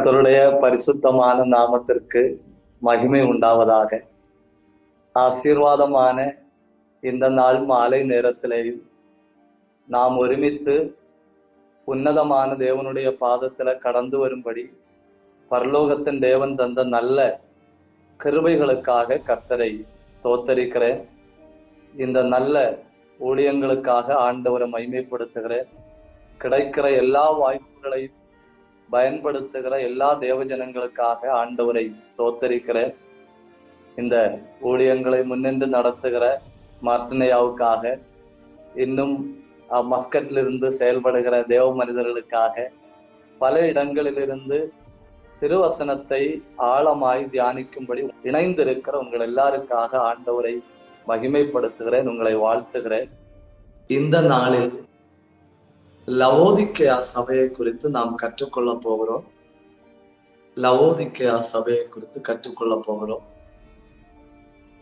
கர்த்தருடைய பரிசுத்தமான நாமத்திற்கு மகிமை உண்டாவதாக. ஆசீர்வாதமான இந்த நாள் மாலை நேரத்திலேயும் நாம் ஒருமித்து உன்னதமான தேவனுடைய பாதத்துல கடந்து வரும்படி பரலோகத்தின் தேவன் தந்த நல்ல கிருபைகளுக்காக கர்த்தரை ஸ்தோத்தரிக்கிறேன். இந்த நல்ல ஊழியங்களுக்காக ஆண்டவரை மகிமைப்படுத்துகிறேன். கிடைக்கிற எல்லா வாய்ப்புகளையும் பயன்படுத்துகிற எல்லா தேவஜனங்களுக்காக ஆண்டவரை ஸ்தோத்தரிக்கிறேன். இந்த ஊழியங்களை முன்னின்று நடத்துகிற மார்டினையாவுக்காக, இன்னும் மஸ்கட்டிலிருந்து செயல்படுகிற தேவ மனிதர்களுக்காக, பல இடங்களிலிருந்து திருவசனத்தை ஆழமாய் தியானிக்கும்படி இணைந்திருக்கிற உங்கள் எல்லாருக்காக ஆண்டவரை மகிமைப்படுத்துகிறேன், உங்களை வாழ்த்துகிறேன். இந்த நாளில் லவோதிக்கேயா சபையை குறித்து நாம் கற்றுக்கொள்ள போகிறோம். லவோதிக்கேயா சபையை குறித்து கற்றுக்கொள்ள போகிறோம்.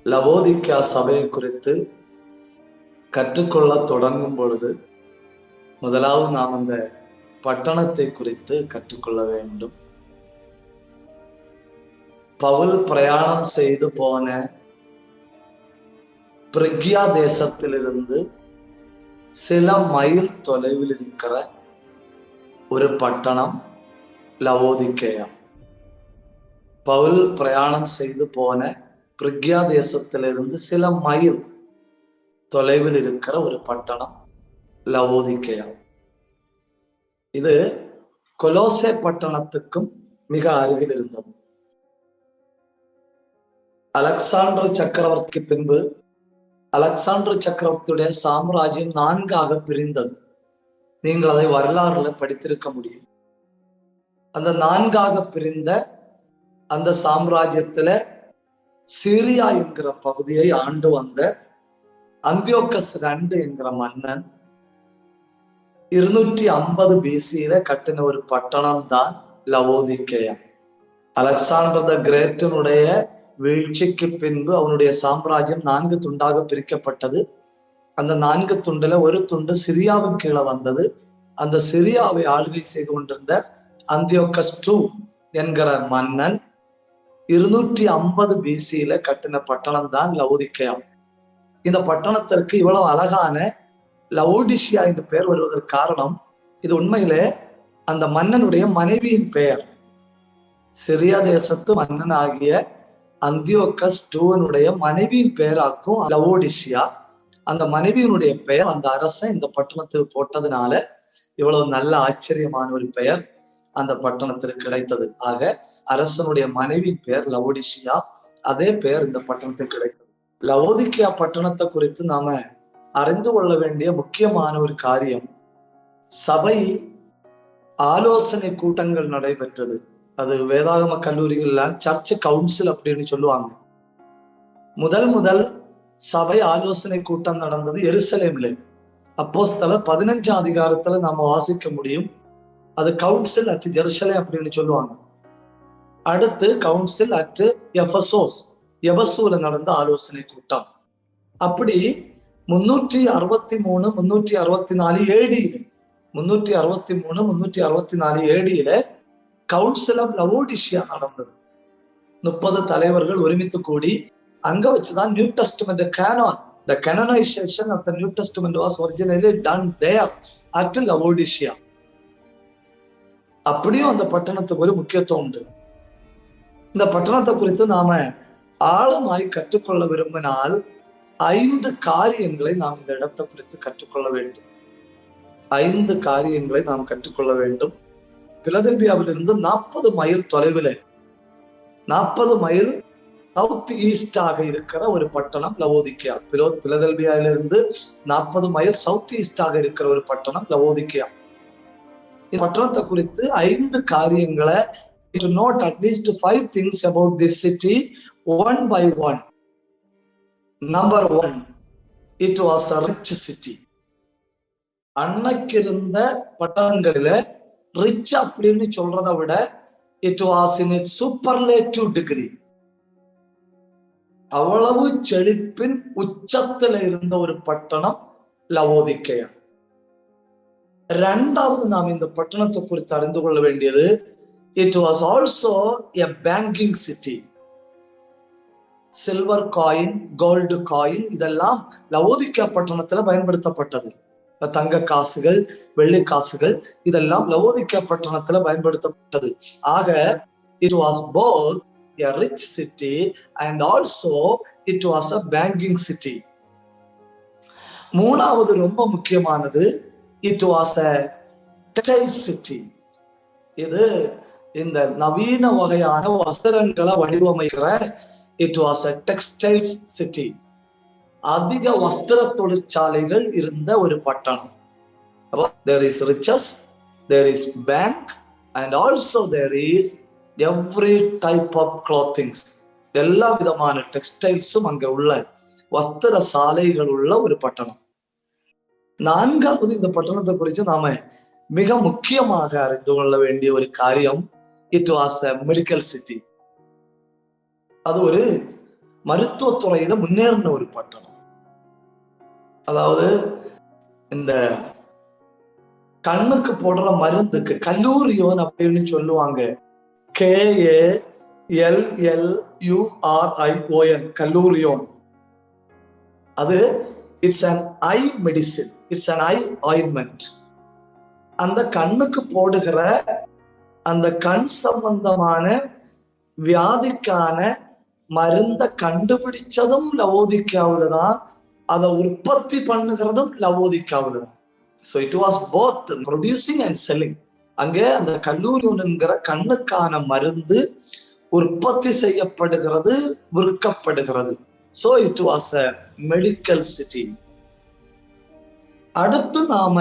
லவோதிக்கேயா சபையை குறித்து கற்றுக்கொள்ள தொடங்கும் பொழுது முதலாவது நாம் அந்த பட்டணத்தை குறித்து கற்றுக்கொள்ள வேண்டும். பவுல் பிரயாணம் செய்து போன பிரிகியா தேசத்திலிருந்து சில மைல் தொலைவில் இருக்கிற ஒரு பட்டணம் லவோதிக்கேயா. பவுல் பிரயாணம் செய்து போன பிரிகியா தேசத்திலிருந்து சில மைல் தொலைவில் இருக்கிற ஒரு பட்டணம் லவோதிக்கேயா. இது கொலோசே பட்டணத்துக்கும் மிக அருகில் இருந்தது. அலெக்சாண்டர் சக்கரவர்த்திக்கு பின்பு அலெக்சாண்டர் சக்கரவர்த்தியுடைய சாம்ராஜ்யம் 4ஆக பிரிந்தது. நீங்கள் அதை வரலாறுல படித்திருக்க முடியும். அந்த 4ஆக பிரிந்த அந்த சாம்ராஜ்யத்துல சிரியா என்கிற பகுதியை ஆண்டு வந்த அந்தியோக்கஸ் II என்கிற மன்னன் 250 BC கட்டின ஒரு பட்டணம் தான் லவோதிக்கேயா. அலெக்சாண்டர் த கிரேட்டனுடைய வீழ்ச்சிக்கு பின்பு அவனுடைய சாம்ராஜ்யம் 4 துண்டாக பிரிக்கப்பட்டது. அந்த 4 துண்டுல ஒரு துண்டு சிரியாவின் கீழே வந்தது. அந்த சிரியாவை ஆளுகை செய்து கொண்டிருந்த அந்தியோக்கஸ் II என்கிற மன்னன் 250 BC கட்டின பட்டணம் தான் லவோதிக்கேயா. இந்த பட்டணத்திற்கு இவ்வளவு அழகான லவோடிஷியா என்று பெயர் வருவதற்கு காரணம், இது உண்மையிலே அந்த மன்னனுடைய மனைவியின் பெயர். சிரியா தேசத்து மன்னன் ஆகிய அந்தியோக்கஸ் II மனைவியின் பெயராக்கும் லவோடிஷியா. அந்த மனைவியினுடைய பெயர் அந்த அரசன் இந்த பட்டணத்துக்கு போட்டதுனால இவ்வளவு நல்ல ஆச்சரியமான ஒரு பெயர் அந்த பட்டணத்திற்கு கிடைத்தது. ஆக அரசனுடைய மனைவியின் பெயர் லவோடிஷியா, அதே பெயர் இந்த பட்டணத்துக்கு கிடைத்தது. லவோதிக்கேயா பட்டணத்தை குறித்து நாம அறிந்து கொள்ள வேண்டிய முக்கியமான ஒரு காரியம், சபை ஆலோசனை கூட்டங்கள் நடைபெற்றது. அது வேதாகம கல்லூரிகள்ல சர்ச் கவுன்சில் அப்படின்னு சொல்லுவாங்க. முதல் சபை ஆலோசனை கூட்டம் நடந்தது எருசலேம்ல. அப்போஸ்தலர் 15ஆம் அதிகாரத்துல நாம வாசிக்க முடியும். அது கவுன்சில் அட் ஜெருசலேம் அப்படின்னு சொல்லுவாங்க. அடுத்து கவுன்சில் அட் எபசோஸ், எபசூல நடந்த ஆலோசனை கூட்டம். அப்படி 363 364 AD 363 364 AD council of Laodicea நடந்தது. 30 தலைவர்கள் ஒருமித்து கூடி அங்க வச்சுதான் New Testament canon, the canonization of the New Testament was originally done there at Laodicea. அப்படியும் அந்த பட்டணத்துக்கு ஒரு முக்கியத்துவம் உண்டு. இந்த பட்டணத்தை குறித்து நாம ஆழமாய் கற்றுக்கொள்ள விரும்பினால் 5 காரியங்களை நாம் இந்த இடத்தை குறித்து கற்றுக்கொள்ள வேண்டும். 5 காரியங்களை நாம் கற்றுக்கொள்ள வேண்டும். பிலதெல்பியாவிலிருந்து 40 மைல் தொலைவில், 40 மைல் சவுத் ஈஸ்டாக இருக்கிற ஒரு பட்டணம் லவோதிக்கேயா. பிலதெல்பியாவிலிருந்து 40 மைல் சவுத் ஈஸ்டாக இருக்கிற ஒரு பட்டணம் லவோதிக்கேயா. இந்த பட்டணத்தை குறித்து 5 காரியங்களை, to note at least 5 things about this city one by one. Number 1, it was a rich city. அன்னைக்கு இருந்த பட்டணங்களில ரிச் அப்படின்னு சொல்றதை விட it was in its superlative degree. அவ்வளவு செழிப்பின் உச்சத்துல இருந்த ஒரு பட்டணம் லவோதிக்கேயா. இரண்டாவது நாம் இந்த பட்டணத்தை குறித்து அறிந்து கொள்ள வேண்டியது, It was also a banking city. Silver coin, gold coin இதெல்லாம் லவோதிக்கா பட்டணத்துல பயன்படுத்தப்பட்டது. தங்க காசுகள், வெள்ளி காசுகள் இதெல்லாம் லவோதிக்கா பட்டணத்துல பயன்படுத்தப்பட்டது. ஆக it was both a rich city and also it was a banking city. மூணாவது ரொம்ப முக்கியமானது, it was a textile city. இது இந்த நவீன வகையான வஸ்திரங்களை வடிவமைக்கிற it was a textile city. அதிக வஸ்திர தொழிற்சாலைகள் இருந்த ஒரு பட்டணம். There is riches, there is bank, and also there is every type of clothing. எல்லா விதமான டெக்ஸ்டைல்ஸும் அங்க உள்ள வஸ்திர சாலைகள் உள்ள ஒரு பட்டணம். நான்காவது, இந்த பட்டணத்தை குறித்து நாம மிக முக்கியமாக அறிந்து கொள்ள வேண்டிய ஒரு காரியம், it was a medical city. அது ஒரு மருத்துவத்துறையில முன்னேறின ஒரு பட்டணம். அதாவது இந்த கண்ணுக்கு போடுற மருந்துக்கு கல்லூரியோன் அப்படின்னு சொல்லுவாங்க. KALLURION, கல்லூரியோன். அது it's an eye medicine, it's an eye ointment. அந்த கண்ணுக்கு போடுகிற அந்த கண் சம்பந்தமான வியாதிக்கான மருந்த கண்டுபிடிச்சதும் லவோதிக்காவுல தான், அதை உற்பத்தி பண்ணுகிறதும் லவோதிக்காவுல தான். So it was both producing and selling. அங்கே அந்த கல்லூரியோன்கிற கண்ணுக்கான மருந்து உற்பத்தி செய்யப்படுகிறது, விற்கப்படுகிறது. So it was a medical city. அடுத்து நாம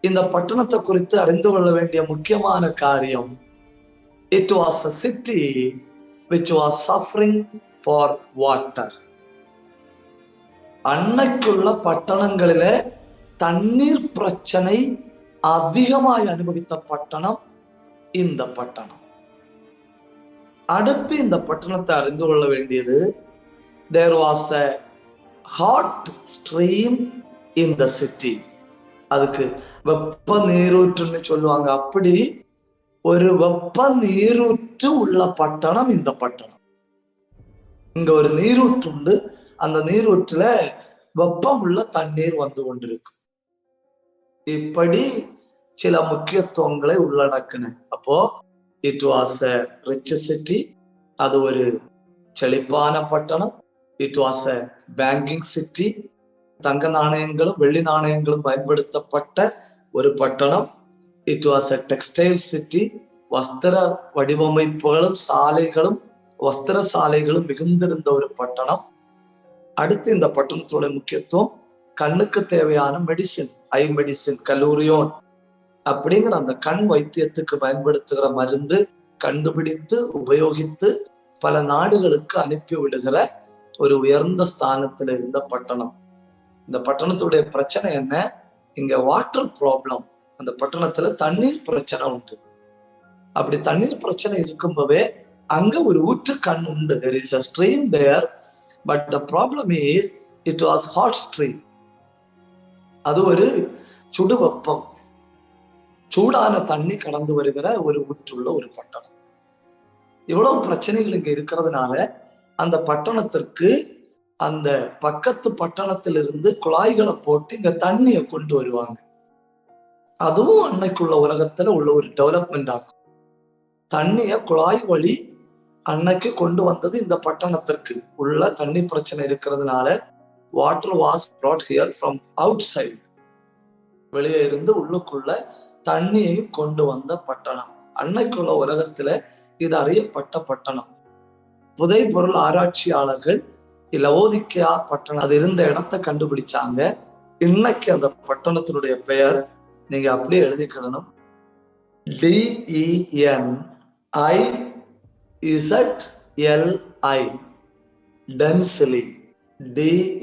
இந்த பட்டணத்தை குறித்து அறிந்து கொள்ள வேண்டிய முக்கியமான காரியம், it was a city which was suffering for water. அன்னைக்குள்ள பட்டணங்களில தண்ணீர் பிரச்சனை அதிகமாய் அனுபவித்த பட்டணம் இந்த பட்டணம். அடுத்து இந்த பட்டணத்தை அறிந்து கொள்ள வேண்டியது, there was a hot stream in the city. அதுக்கு வெப்ப நீரூற்றுன்னு சொல்லுவாங்க. அப்படி ஒரு வெப்ப நீரூற்று உள்ள பட்டணம் இந்த பட்டணம். இங்க ஒரு நீரூற்று உண்டு, அந்த நீரூற்றுல வெப்பம் உள்ள தண்ணீர் வந்து கொண்டிருக்கு. இப்படி சில முக்கியத்துவங்களை உள்ளடக்குன. அப்போ it was a rich city, அது ஒரு செழிப்பான பட்டணம். It was a banking city, தங்க நாணயங்களும் வெள்ளி நாணயங்களும் பயன்படுத்தப்பட்ட ஒரு பட்டணம். It was a textile city, வஸ்திர வடிவமைப்புகளும் சாலைகளும் வஸ்திர சாலைகளும் மிகுந்திருந்த ஒரு பட்டணம். அடுத்து இந்த பட்டணத்தோட முக்கியத்துவம், கண்ணுக்கு தேவையான மெடிசின், ஐ மெடிசின், கல்லூரியோன் அப்படிங்கிற அந்த கண் வைத்தியத்துக்கு பயன்படுத்துகிற மருந்து கண்டுபிடித்து உபயோகித்து பல நாடுகளுக்கு அனுப்பி விடுகிற ஒரு உயர்ந்த ஸ்தானத்துல இருந்த பட்டணம். இந்த பட்டணத்துடைய பிரச்சனை என்ன? இங்க வாட்டர் ப்ராப்ளம். அந்த பட்டணத்துல தண்ணீர் பிரச்சனை உண்டு. அப்படி தண்ணீர் பிரச்சனை இருக்கும்போதே அங்க ஒரு ஊற்று கண் உண்டு. There is a stream there, but the problem is it was hot stream. அது ஒரு சுடு வெப்பம், சூடான தண்ணி கடந்து வருகிற ஒரு ஊற்றுள்ள ஒரு பட்டணம். இவ்வளவு பிரச்சனைகள் இங்க இருக்கிறதுனால அந்த பட்டணத்திற்கு அந்த பக்கத்து பட்டணத்திலிருந்து குழாய்களை போட்டு இங்க தண்ணியை கொண்டு வருவாங்க. அதுவும் அன்னைக்குள்ள உலகத்துல உள்ள ஒரு டெவலப்மெண்ட் ஆகும். தண்ணிய குழாய் வழி அன்னைக்கு கொண்டு வந்தது இந்த பட்டணத்திற்கு. உள்ள தண்ணி பிரச்சனை இருக்கிறதுனால water was brought here from outside, வெளியே இருந்து உள்ளுக்குள்ள தண்ணியை கொண்டு வந்த பட்டணம். அன்னைக்குள்ள உலகத்துல இது அறியப்பட்ட பட்டணம். புதை பொருள் ஆராய்ச்சியாளர்கள் லவோதிக்கா பட்டணம் அது இருந்த இடத்தை கண்டுபிடிச்சாங்க. இன்னைக்கு அந்த பட்டணத்தினுடைய பெயர் நீங்க அப்படியே எழுதிக்கணும், DENIZLI, டென்சிலி. DENIZLI.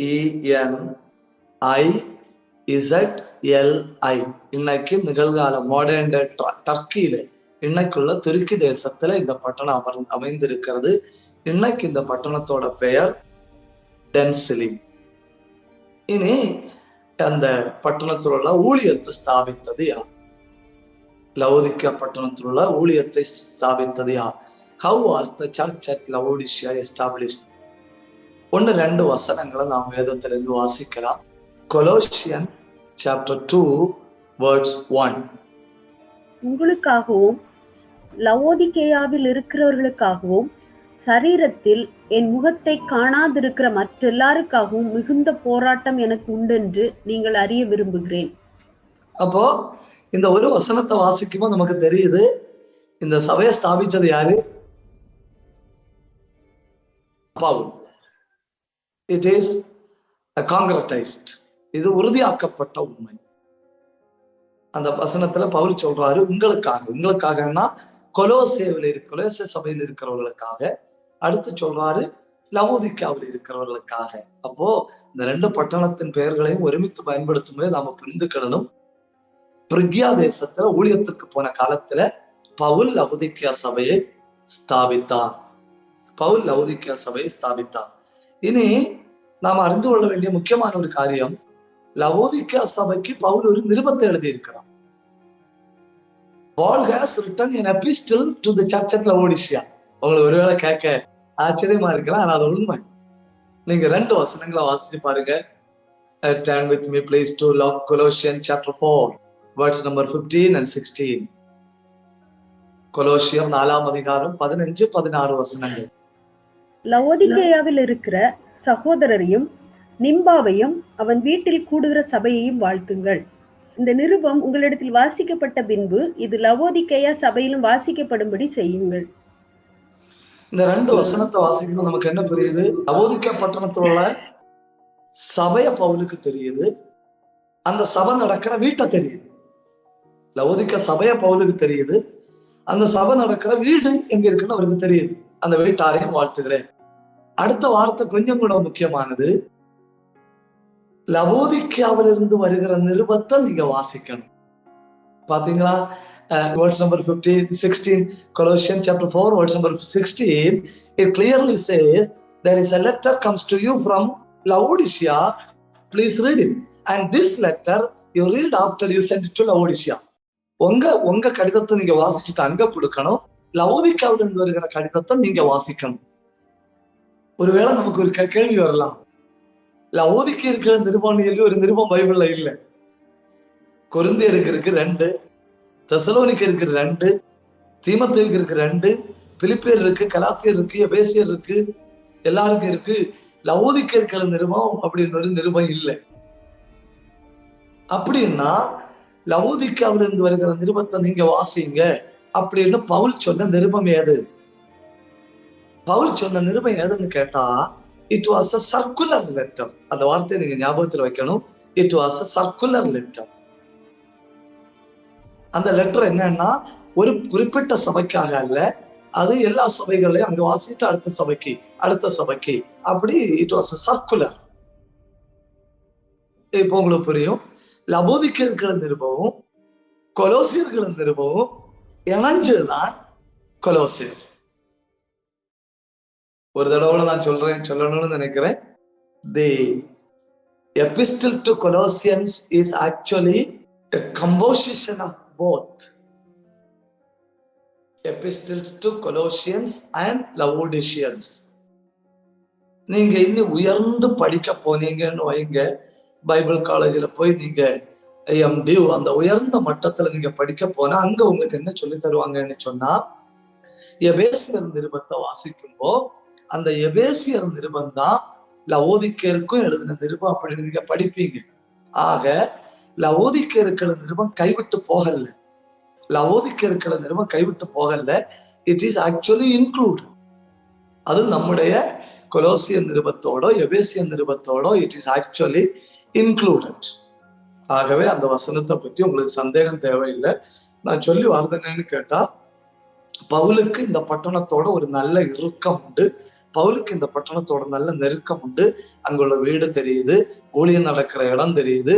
இன்னைக்கு நிகழ்கால மாடர்ன் டர்க்கியில, இன்னைக்குள்ள துருக்கி தேசத்துல இந்த பட்டணம் அமைந்திருக்கிறது. இன்னைக்கு இந்த பட்டணத்தோட பெயர் டென்சிலி. இனி அந்த பட்டணத்துல உள்ள ஊழியத்தை ஸ்தாபித்தது யார்? லவோதிக்கா பட்டணத்தில் உள்ள ஊழியத்தை ஸ்தாபித்தது யார்? How was the church at Laodicea established? 1-2 வசனங்களை நாம் வேதத்திலிருந்து வாசிக்கலாம். Colossian chapter 2 verse 1. உங்களுக்காகவும் லவோதிக்கேயாவில் இருக்கிறவர்களுக்காகவும் சரீரத்தில் என் முகத்தை காணாதிருக்கிற மற்றெல்லாருக்காகவும் மிகுந்த போராட்டம் எனக்கு உண்டென்று நீங்கள் அறிய விரும்புகிறேன். அப்போ இந்த ஒரு வசனத்தை வாசிக்கும்போது நமக்கு தெரியுது, இந்த சபையை ஸ்தாபிச்சது யாரு? பவுல். It is concretised. இது உறுதியாக்கப்பட்ட உண்மை. அந்த வசனத்துல பவுல் சொல்றாரு, உங்களுக்காகன்னா கொலோசே சபையில் இருக்கிறவர்களுக்காக. அடுத்து சொல்றாரு லவோதிக்காவில் இருக்கிறவர்களுக்காக. அப்போ இந்த 2 பட்டணத்தின் பெயர்களையும் ஒருமித்து பயன்படுத்தும் போது நாம புரிந்துக்கிடணும். பிரிகியா தேசத்துல ஊழியத்துக்கு போன காலத்துல பவுல் லவோதிக்கா சபையை ஸ்தாபித்தான். இனி நாம் அறிந்து கொள்ள வேண்டிய முக்கியமான ஒரு காரியம், லவோதிக்கா சபைக்கு பவுல் ஒரு நிருபத்தை எழுதி இருக்கிறார். Paul has written an epistle to the church at Laodicea. உங்களுக்கு ஒருவேளை கேட்க ஆச்சரியமா இருக்கலாம், ஆனா அது உண்மை. நீங்க 2 வசனங்களை வாசிச்சு பாருங்க. Turn with me please to Colossians chapter 4 verse number 15 and 16. கொலோசியர் 4ஆம் அதிகாரம் 15-16 வசனங்கள். லவோதிக்கேயாவில் இருக்கிற சகோதரரையும் நிம்பாவையும் அவன் வீட்டில் கூடுகிற சபையையும் வாழ்த்துங்கள். இந்த நிருபம் உங்களிடத்தில் வாசிக்கப்பட்ட பின்பு இது லவோதிக்கேயா சபையிலும் வாசிக்கப்படும்படி செய்யுங்கள். இந்த 2 வசனத்தை வாசிக்கணும். நமக்கு என்ன புரியுது? லவோதிக்கா பட்டணத்துல சபைய பவுலுக்கு தெரியுது, அந்த சபை நடக்கிற வீட்டை தெரியுது. லவோதிக்கா சபைய பவுலுக்கு தெரியுது, அந்த சபை நடக்கிற வீடு எங்க இருக்குன்னு அவருக்கு தெரியுது. அந்த வீட்டாரையும் வாழ்த்துகிறேன். அடுத்த வார்த்தை கொஞ்சம் கூட முக்கியமானது. லவோதிக்காவிலிருந்து வருகிற நிருபத்தை நீங்க வாசிக்கணும். பாத்தீங்களா? verse number 16, Colossians chapter 4 verse number 16, it clearly says there is a letter comes to you from Laodicea, please read it, and this letter you read after you send it to Laodicea. உங்க கடிதத்தை நீங்க வாசிச்சுட்டு அங்க கொடுக்கணும். லவோதிக்காவிலிருந்து வருகிற கடிதத்தை நீங்க வாசிக்கணும். ஒருவேளை நமக்கு ஒரு கேள்வி வரலாம், லவோதிக்கா இருக்கிற நிருபம் சொல்லி ஒரு நிருபம் பைபிள்ல இல்ல. கொரிந்தியருக்கு இருக்கு 2, தெசலோனிக்கு இருக்கு 2, தீமோத்தேயுக்கு இருக்கு 2, பிலிப்பியர் இருக்கு, கலாத்தியர் இருக்கு, எபேசியர் இருக்கு, எல்லாருக்கும் இருக்கு. லவோதிக்கா இருக்கிற நிருபம் அப்படின்னு ஒரு நிருபம் இல்லை. அப்படின்னா லவோதிக்காவிலிருந்து வருகிற நிருபத்தை நீங்க வாசிங்க அப்படின்னு பவுல் சொன்ன நிருபம் ஏது? பவுல் சொன்ன நிருபம் ஏதுன்னு கேட்டா, it was a circular letter. அந்த வார்த்தையை நீங்க ஞாபகத்தில் வைக்கணும். It was a circular letter. அந்த லெட்டர் என்னன்னா ஒரு குறிப்பிட்ட சபைக்காக அல்ல, அது எல்லா சபைகளையும் அங்க வாசிட்டு அடுத்த சபைக்கு அப்படி இட் வாஸ் அ சர்க்குலர். இப்போ உங்களுக்கு புரியும். லவோதிக்கா இருக்கிற நிருபமும் கொலோசியர்கள் நிருபமும் இணைஞ்சுதான் கொலோசியர். ஒரு தடவை நான் சொல்லணும்னு நினைக்கிறேன். The epistle to Colossians is actually a composition of both. Epistles to Colossians and Laodiceans. நீங்க இன்னும் உயர்ந்து படிக்க போனீங்கன்னு வைங்க, பைபிள் காலேஜில் போய் நீங்க MD அந்த உயர்ந்த மட்டத்துல நீங்க படிக்க போனா அங்க உங்களுக்கு என்ன சொல்லி தருவாங்கன்னு சொன்னா, எபேசியர் நிருபத்தை வாசிக்கும்போ அந்த எபேசியர் நிருபம் தான் லவோதிக்கேருக்கும் எழுதின நிருபம் அப்படின்னு நீங்க படிப்பீங்க. ஆக லவோதிக்கேருக்கிற நிருபம் கைவிட்டு போகல. It is actually include. அது நம்முடைய கொலோசியன் நிருபத்தோட எபேசியன் நிருபத்தோட இட் இஸ் ஆக்சுவலி இன்க்ளூடட். ஆகவே அந்த வசனத்தை பற்றி உங்களுக்கு சந்தேகம் தேவையில்லை. நான் சொல்லி வார்த்தை என்னன்னு கேட்டா, பவுலுக்கு இந்த பட்டணத்தோட ஒரு நல்ல இறுக்கம் உண்டு, பவுலுக்கு இந்த பட்டணத்தோட நல்ல நெருக்கம் உண்டு. அங்குள்ள வீடு தெரியுது, ஊழியம் நடக்கிற இடம் தெரியுது,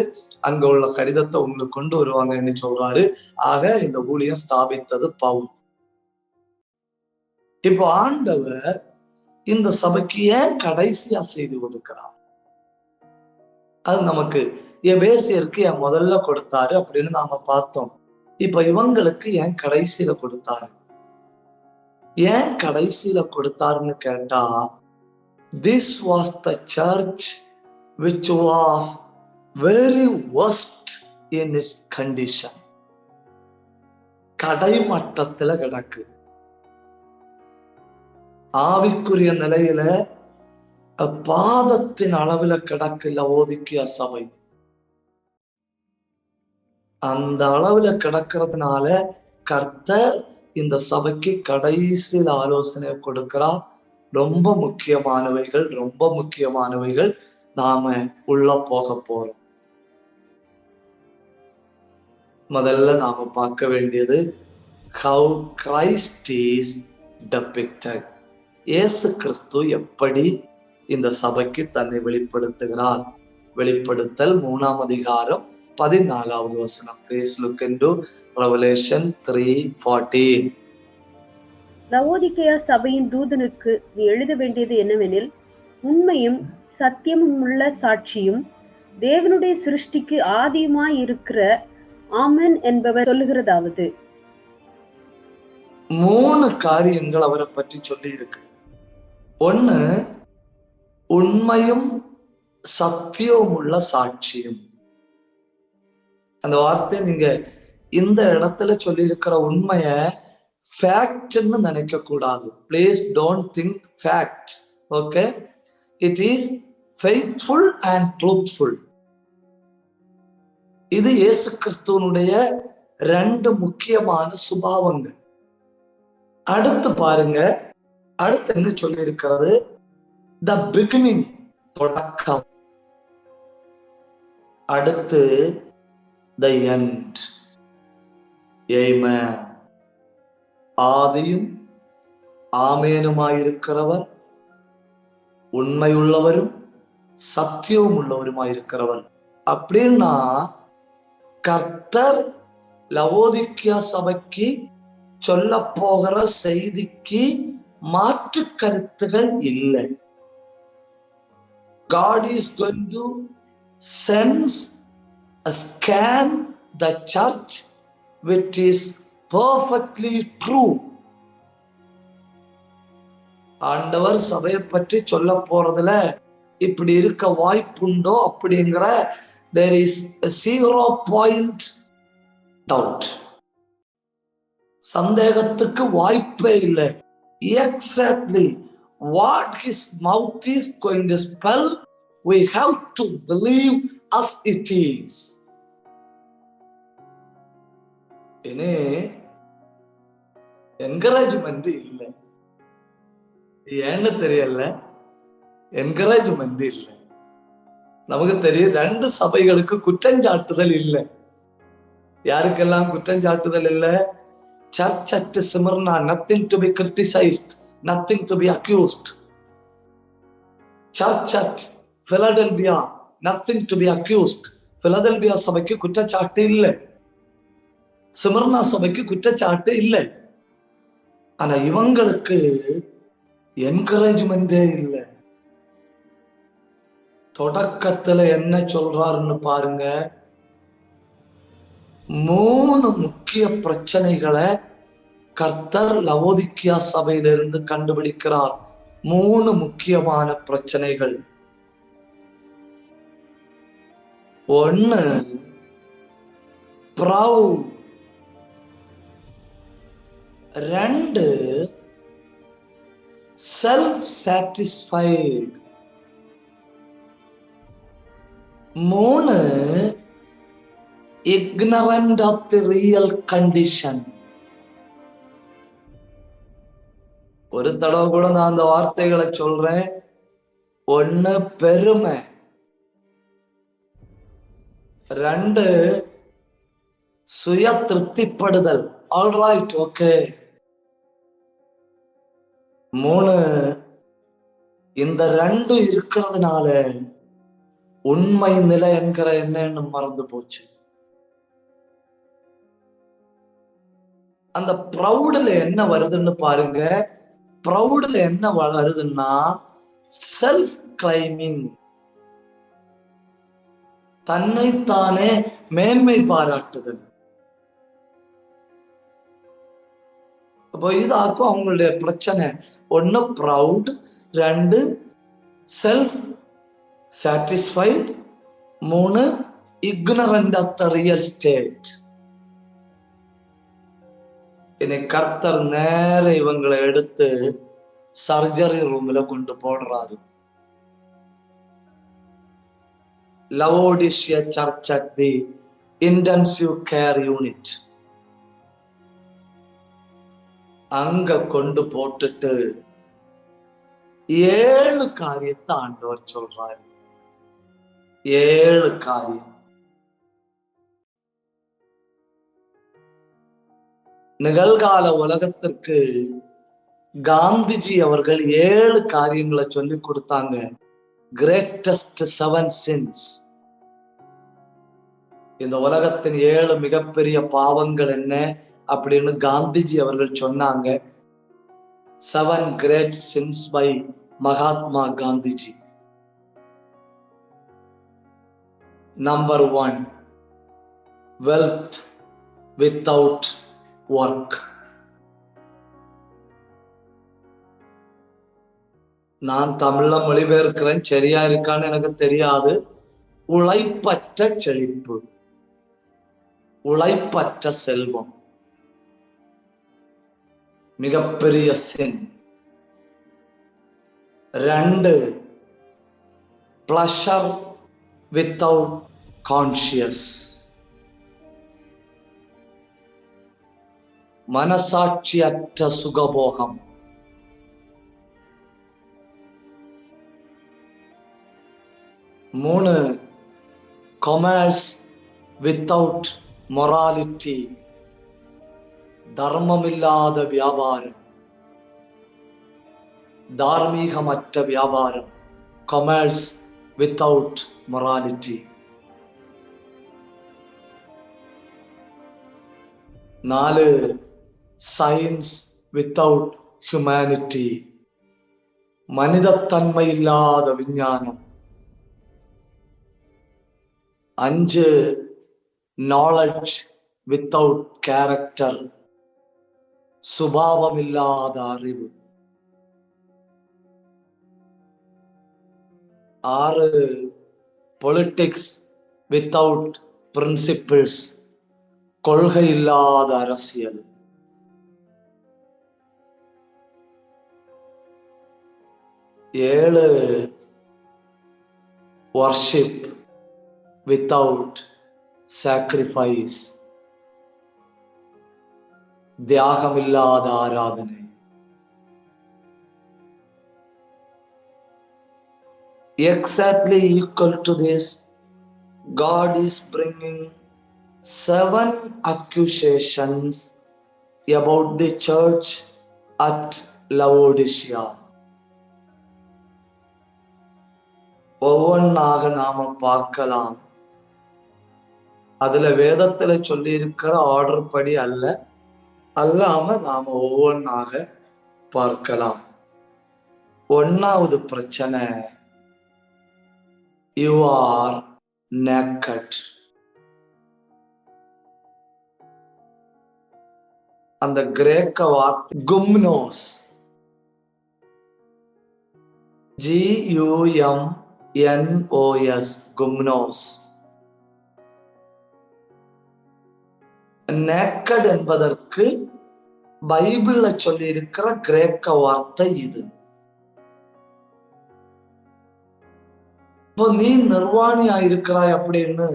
அங்க உள்ள கடிதத்தை உங்களுக்கு கொண்டு வருவாங்கன்னு சொல்றாரு. ஆக இந்த ஊழியம் ஸ்தாபித்தது பவுல். இப்போ ஆண்டவர் இந்த சபைக்கு ஏன் கடைசியா செய்து கொடுக்கிறார்? அது நமக்கு எபேசியருக்கு முதல்ல கொடுத்தாரு அப்படின்னு நாம பார்த்தோம். இப்ப இவங்களுக்கு ஏன் கடைசியில கொடுத்தாரு? ஏன் கடைசியில கொடுத்தாருன்னு கேட்டா, this was the church which was very worst in its condition. கடைமட்டத்துல கிடக்கு. ஆவிக்குரிய நிலையில பாதத்தின் அளவுல கிடக்கு லவோதிக்கியா சபை. அந்த அளவுல கிடக்கிறதுனால கர்த்தர் இந்த சபைக்கு கடைசியில் ஆலோசனை கொடுக்கிறார். ரொம்ப முக்கியமானவைகள் நாம உள்ள போக போறோம். முதல்ல நாம பார்க்க வேண்டியது how Christ is depicted. இயேசு கிறிஸ்து எப்படி இந்த சபைக்கு தன்னை வெளிப்படுத்துகிறார்? வெளிப்படுத்தல் 3ஆம் அதிகாரம் 14வது வசனம். Please look into Revelation 3:14. Laodicea சபையின் தூதனுக்கு நீ எழுத வேண்டியது என்னவெனில், உண்மையும் சத்தியமும் உள்ள சாட்சியும் தேவனுடைய சிருஷ்டிக்கு ஆதியுமாய் இருக்கிற ஆமென் என்பவர் சொல்லுகிறதாவது. 3 காரியங்கள் அவரை பற்றி சொல்லி இருக்கு. ஒண்ணு, உண்மையும் சத்தியமும் உள்ள சாட்சியும். அந்த வார்த்தை நீங்க இந்த இடத்துல சொல்லி இருக்கிற உண்மைய ஃபேக்ட்னு நினைக்க கூடாது. Please don't think fact. Okay, it is faithful and truthful. இது இயேசு கிறிஸ்துவனுடைய 2 முக்கியமான சுபாவங்கள். அடுத்து பாருங்க, அடுத்து என்ன சொல்லி இருக்கிறது? த பிகினிங், தொடக்கம். அடுத்து த எண்ட், ஆமென். ஆதியும் ஆமேனுமாயிருக்கிறவர், உண்மையுள்ளவரும் சத்தியமும் உள்ளவருமாயிருக்கிறவர். அப்படின்னா கர்த்தர் லவோதிக்கியா சபைக்கு சொல்ல போகிற செய்திக்கு மாற்று கருத்துகள் இல்லை. God is going to scan the church which is perfectly true. ஆண்டவர் சபையை பற்றி சொல்ல போறதுல இப்படி இருக்க வாய்ப்புண்டோ அப்படிங்கிற there is a 0 doubt. சந்தேகத்துக்கு வாய்ப்பே இல்லை. Exactly what his mouth is going to spell, we have to believe as it is. இனி என்கரேஜ்மெண்ட் இல்லை. ஏன்னு தெரியல, என்கரேஜ்மெண்ட் இல்லை. நமக்கு தெரியும் 2 சபைகளுக்கு குற்றஞ்சாட்டுதல் இல்லை. யாருக்கெல்லாம் குற்றஞ்சாட்டுதல் இல்லை? Church at Smyrna, nothing to be criticized, nothing to be accused. Church at Philadelphia, nothing to be accused. Philadelphia சபைக்கு குற்றச்சாட்டு இல்லை, ஸ்மிர்னா சபைக்கு குற்றச்சாட்டு இல்லை. ஆனா இவங்களுக்கு என்கரேஜ்மெண்டே இல்லை. தொடக்கத்துல என்ன சொல்றாருன்னு பாருங்க. 3 முக்கிய பிரச்சனைகளை கர்த்தர் லவோதிக்கியா சபையிலிருந்து கண்டுபிடிக்கிறார். 3 முக்கியமான பிரச்சனைகள். 1, proud. 2, self-satisfied. 3, ignorant of the real condition. ஒரு தடவை கூட நான் அந்த வார்த்தைகளை சொல்றேன். 1, பெருமை. 2, சுய திருப்திப்படுதல். Alright, okay. 3, இந்த 2 இருக்கிறதுனால உண்மை நிலை என்கிற என்னன்னு மறந்து போச்சு. அந்த ப்ரௌடுல என்ன வருதுன்னு பாருங்க. ப்ரௌடுல என்ன வருதுன்னா செல்ஃப் கிளைமிங், தன்னைத்தானே மேன்மை பாராட்டுதல். அப்போ இதாக்கும் அவங்களுடைய பிரச்சனை. ஒன்னு ப்ரவுட், ரெண்டு செல்ஃப் சாட்டிஸ்ஃபைட், மூணு ignorant of the real state. இனி கர்த்தர் நேர இவங்களை எடுத்து சர்ஜரி ரூம்ல கொண்டு போடுறாரு. Laodicea church at the intensive care unit அங்க கொண்டு போட்டுட்டு 7 காரியத்தை ஆண்டவர் சொல்றாரு. 7 காரியம். நிகழ்கால உலகத்திற்கு காந்திஜி அவர்கள் 7 காரியங்களை சொல்லி கொடுத்தாங்க. Greatest 7 sins. இந்த உலகத்தின் 7 மிகப்பெரிய பாவங்கள் என்ன அப்படின்னு காந்திஜி அவர்கள் சொன்னாங்க. 7 great sins by Mahatma Gandhiji. Number 1, wealth without work. நான் தமிழ்ல மொழிபெயர்க்கிறேன், சரியா இருக்கான்னு எனக்கு தெரியாது. உழைப்பற்ற செழிப்பு, உழைப்பற்ற செல்வம் மிகப்பெரிய சின். 2, pleasure without conscious. மனசாட்சியற்ற சுகபோகம். 3, commerce without morality. தர்மமில்லாத வியாபாரம், தார்மீகமற்ற வியாபாரம். commerce without morality. 4, science without humanity. மனிதத்தன்மை இல்லாத விஞ்ஞானம். 5, knowledge without character. சுபாவம் இல்லாத அறிவு. 6, politics without principles. கொள்கை இல்லாத அரசியல். 7, worship without sacrifice. தியாகமில்லாத ஆராதனை. Exactly equal to this, God is bringing 7 accusations about the church at Laodicea. ஒவ்வொன்றாக நாம பார்க்கலாம். அதுல வேதத்துல சொல்லி இருக்கிற ஆர்டர் படி அல்லாம நாம ஒவ்வொன்றாக பார்க்கலாம். 1வது பிரச்சனை, you are naked. அந்த கிரேக்க வார்த்தை கும்னோஸ், GUMNOS, கும்னோஸ். நேக்கட் என்பதற்கு பைபிள்ல சொல்லி இருக்கிற கிரேக்க வார்த்தை இது. இப்போ நீ நிர்வாணியா இருக்கிறாய் அப்படின்னு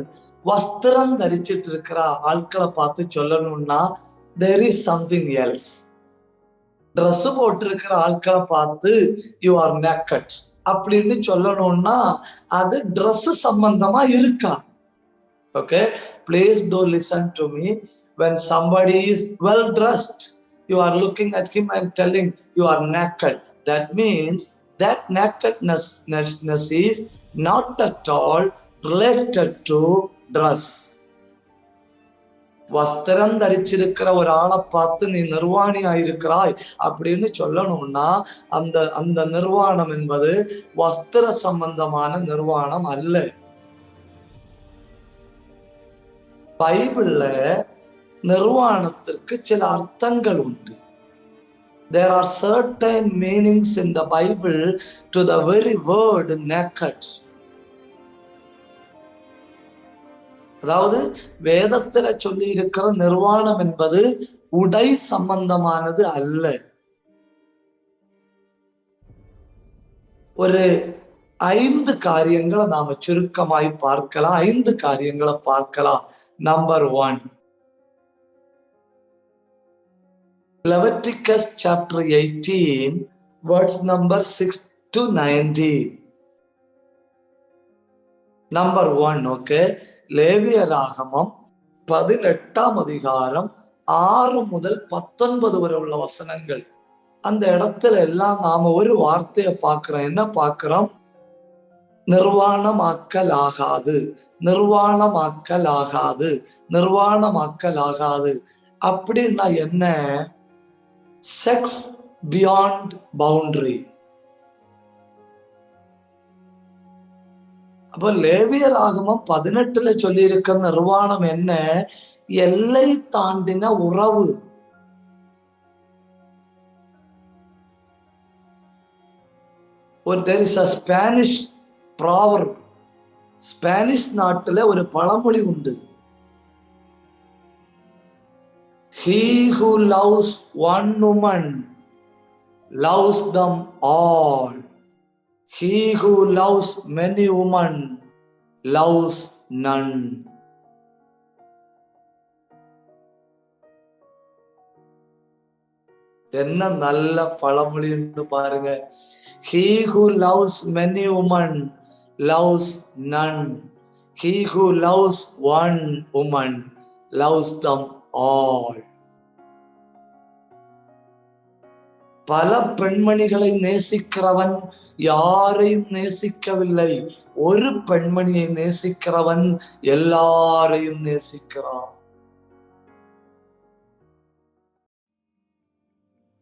வஸ்திரம் தரிச்சிட்டு இருக்கிற ஆட்களை பார்த்து சொல்லணும்னா there is something else. Dress போட்டு இருக்கிற ஆட்களை பார்த்து you are naked அப்படின்னு சொல்லணும்னா அது ட்ரெஸ் சம்பந்தமா இருக்கா? Okay, please do listen to me. When somebody is well dressed, you are looking at him and telling you are naked. That means that nakedness is not at all related to dress. வஸ்திரம் தரிச்சிருக்கிற ஒரு ஆளை பார்த்து நீ நிர்வாணியா இருக்கிறாய் அப்படின்னு சொல்லணும்னா அந்த நிர்வாணம் என்பது வஸ்திர சம்பந்தமான நிர்வாணம் அல்ல. பைபிள்ல நிர்வாணத்திற்கு சில அர்த்தங்கள் உண்டு. There are certain meanings in the Bible to the very word naked. அதாவது வேதத்துல சொல்லி இருக்கிற நிர்வாணம் என்பது உடை சம்பந்தமானது அல்ல. ஒரு 5 காரியங்களை நாம சுருக்கமாய் பார்க்கலாம். 5 காரியங்களை பார்க்கலாம். Number 1, Leviticus chapter 18 verse number 6 to 19. Number 1, okay. லேவியராகமம் 18ஆம் அதிகாரம் 6 முதல் 19 வரை உள்ள வசனங்கள். அந்த இடத்துல எல்லாம் நாம ஒரு வார்த்தையை பார்க்கிறோம். என்ன பார்க்கிறோம்? நிர்வாணமாக்கலாகாது, நிர்வாணமாக்கலாகாது, நிர்வாணமாக்கலாகாது. அப்படின்னா என்ன? Sex beyond boundary. அப்போ லேவியராகமம் 18ல சொல்லி இருக்க நிர்வாணம் என்ன? எல்லை தாண்டின உறவு. there is a Spanish proverb. Spanish நாட்டுல ஒரு பழமொழி உண்டு. He who loves one woman loves them all. He who loves many women loves none. என்ன நல்ல பழமொழின்னு பாருங்க. He who loves many women loves none. He who loves one woman loves them all. பல பெண்மணிகளை நேசிக்கிறவன் யாரையும் நேசிக்கவில்லை. ஒரு பெண்மணியை நேசிக்கிறவன் எல்லாரையும் நேசிக்கிறான்.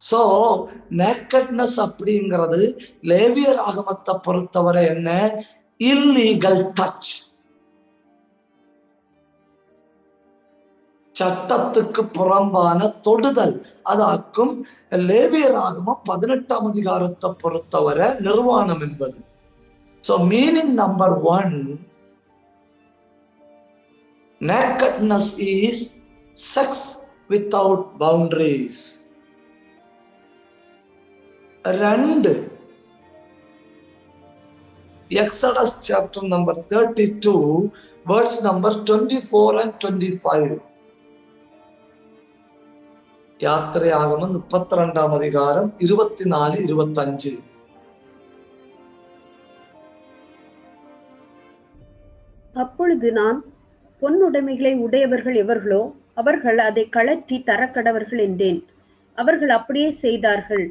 சோ நேக்கட்னஸ் அப்படிங்கிறது லேவியராகமத்தை பொறுத்தவரை என்ன? Illegal touch. சட்டத்துக்கு புறம்பான தொடுதல். அதாக்கும் லேவியராகமம் 18ஆம் அதிகாரத்தை பொறுத்தவரை நிர்வாணம் என்பது. So meaning number 1, nakedness is sex without boundaries. 2, Exodus chapter number 32 verse number 24 and 25. யாத்திரையாகமம் 32ஆம் அதிகாரம் 24, 25. அப்பொழுது நான், பொன்னுடைமைகளை உடையவர்கள் எவர்களோ அவர்கள் அதை கழற்றி தரக்கடவர்கள் என்றேன். அவர்கள் அப்படியே செய்தார்கள்.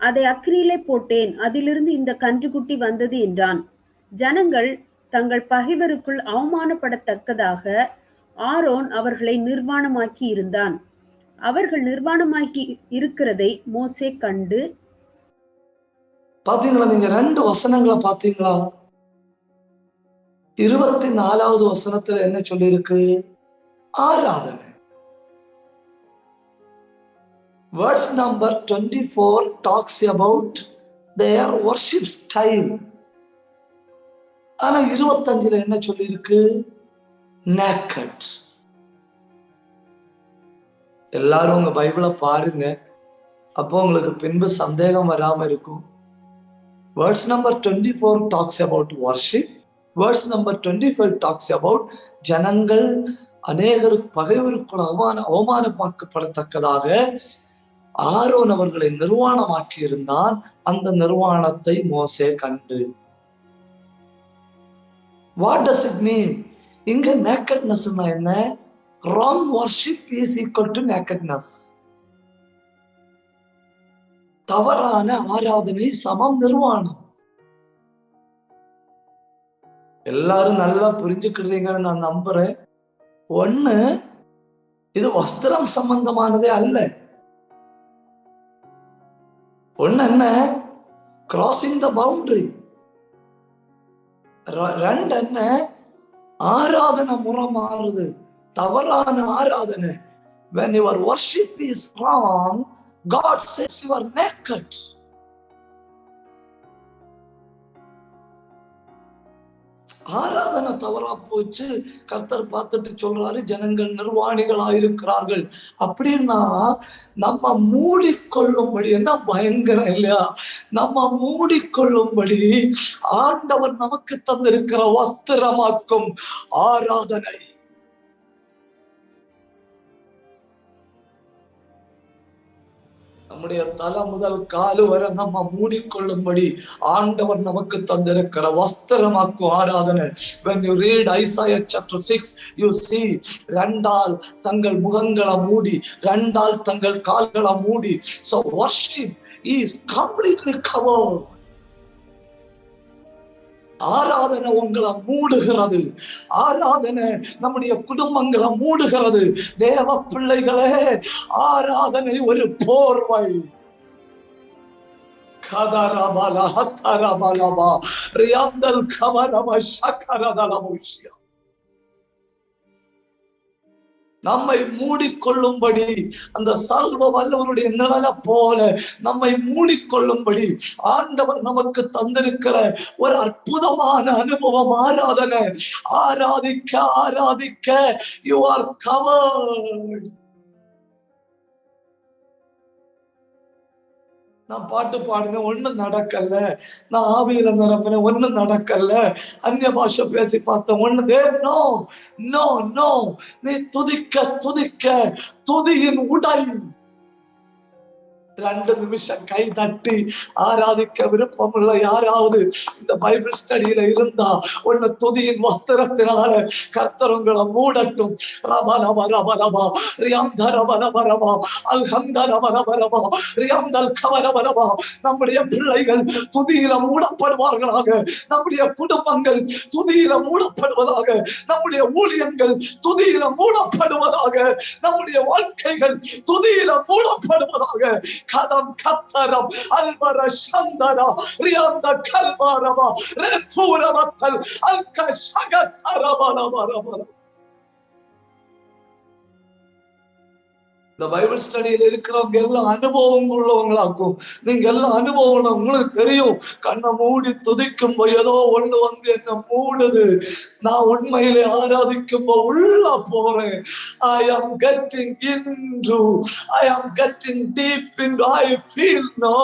அதை அக்கினியிலே போட்டேன், அதிலிருந்து இந்த கன்றுக்குட்டி வந்தது என்றான். ஜனங்கள் தங்கள் பகைவருக்குள் அவமானப்படத்தக்கதாக ஆரோன் அவர்களை நிர்வாணமாக்கி இருந்தான். அவர்கள் நிர்வாணமாக்கி இருக்கிறதை மோசே கண்டு. பாத்தீங்களா? நீங்க 2 வசனங்களை பாத்தீங்களா? 24வது வசனத்துல என்ன சொல்லி இருக்கு? ஆராதனை. Verse number 24 talks about their worship style. ஆனா 25ல என்ன சொல்லி இருக்கு? naked. எல்லாரும் உங்க பைபிளை பாருங்க, அப்போ உங்களுக்கு பின்பு சந்தேகம் வராம இருக்கும். Verse number 24 talks about worship. Verse number 25 talks about ஜனங்கள் அநேகர் பகைவருக்குள் அவமானமாக்கப்படத்தக்கதாக ஆரோன் அவர்களை நிர்வாணமாக்கி இருந்தான். அந்த நிர்வாணத்தை மோசே கண்டு. What does it mean? இங்க nakedness என்ன? Wrong worship is equal to nakedness. தவறான ஆராதனை சமம் நிர்வாணம். எல்லாரும் நல்லா புரிஞ்சுக்கிறீங்கன்னு நான் நம்புறேன். 1, இது வஸ்திரம் சம்பந்தமானதே அல்ல. 1 என்ன? கிராசிங் த பவுண்டரி. 2 என்ன? ஆராதனை முறை மாறுது, தவறான ஆராதனை. When your worship is wrong, God says you are naked. ஆராதனை தவறா போச்சு. கர்த்தர் பார்த்துட்டு சொல்றாரு, ஜனங்கள் நிர்வாணிகளாயிருக்கிறார்கள் அப்படின்னா நம்ம மூடிக்கொள்ளும்படி, என்ன பயங்கரம் இல்லையா? நம்ம மூடிக்கொள்ளும்படி ஆண்டவர் நமக்கு தந்திருக்கிற வஸ்திரமாக்கும் ஆராதனை. நம்முடைய தலை முதல் காலு வரை நம்ம மூடிக்கொள்ளும்படி ஆண்டவர் நமக்கு தந்திருக்கிற வஸ்திரமாக்கும் ஆராதனை. When you read Isaiah chapter 6, you see, ரெண்டால் தங்கள் முகங்களை மூடி, ரெண்டால் தங்கள் கால்களை மூடி. So worship is completely covered. ஆராதனை உங்களை மூடுகிறது. ஆராதனை நம்முடைய குடும்பங்களை மூடுகிறது. தேவ பிள்ளைகளே, ஆராதனை ஒரு போர்வை. கதரபல ஹதரபலபா ரியாந்தல் கவரப ஷகரதலமுஷியா. நம்மை மூடிக்கொள்ளும்படி, அந்த சல்வ வல்லவருடைய நிழலை போல நம்மை மூடிக்கொள்ளும்படி ஆண்டவர் நமக்கு தந்திருக்கிற ஒரு அற்புதமான அனுபவம் ஆராதனை. ஆராதிக்க ஆராதிக்க you are covered. நான் பாட்டு பாடுங்க, ஒண்ணும் நடக்கல. நான் ஆவியில நிரம்பின, ஒண்ணும் நடக்கல. அந்நிய பாஷை பேசி பார்த்தேன், ஒண்ணு. நோ நோ நோ, நீ துதிக்க துதிக்க துதியின் உடை. 2 நிமிஷம் கை தட்டி ஆராதிக்க விருப்பம் உள்ள யாராவது இந்த பைபிள் ஸ்டடியில இருந்தா, ஒன்னு துதியின் வஸ்திரத்தினால கர்த்தர் உங்களை மூடட்டும். ரபலப ரபலபா ரியாந்தரபலபரபா அல்ஹந்தரபலபரபா ரியாந்தல் கவரபரபா. நம்முடைய பிள்ளைகள் துதியில மூடப்படுவார்களாக. நம்முடைய குடும்பங்கள் துதியில மூடப்படுவதாக. நம்முடைய ஊழியங்கள் துதியில மூடப்படுவதாக. நம்முடைய வாழ்க்கைகள் துதியில மூடப்படுவதாக. கதம் கத்தரம் அல்வர சந்தரா ரியாந்த கல்வாரவா ரெத்தூரவத்தல் அல்க சகத்தரபலபரபர. இந்த பைபிள் ஸ்டடியில இருக்கிறவங்க எல்லாம் அனுபவம் உள்ளவங்களாக்கும். நீங்க எல்லாம் அனுபவம் உங்களுக்கு தெரியும். கண்ணை மூடி துதிக்கும் போது ஏதோ ஒண்ணு வந்து என்ன மூடுது. நான் உண்மையிலே ஆராதிக்கும் போது உள்ள போறேன். I am getting into, I am getting deep into, I feel, no,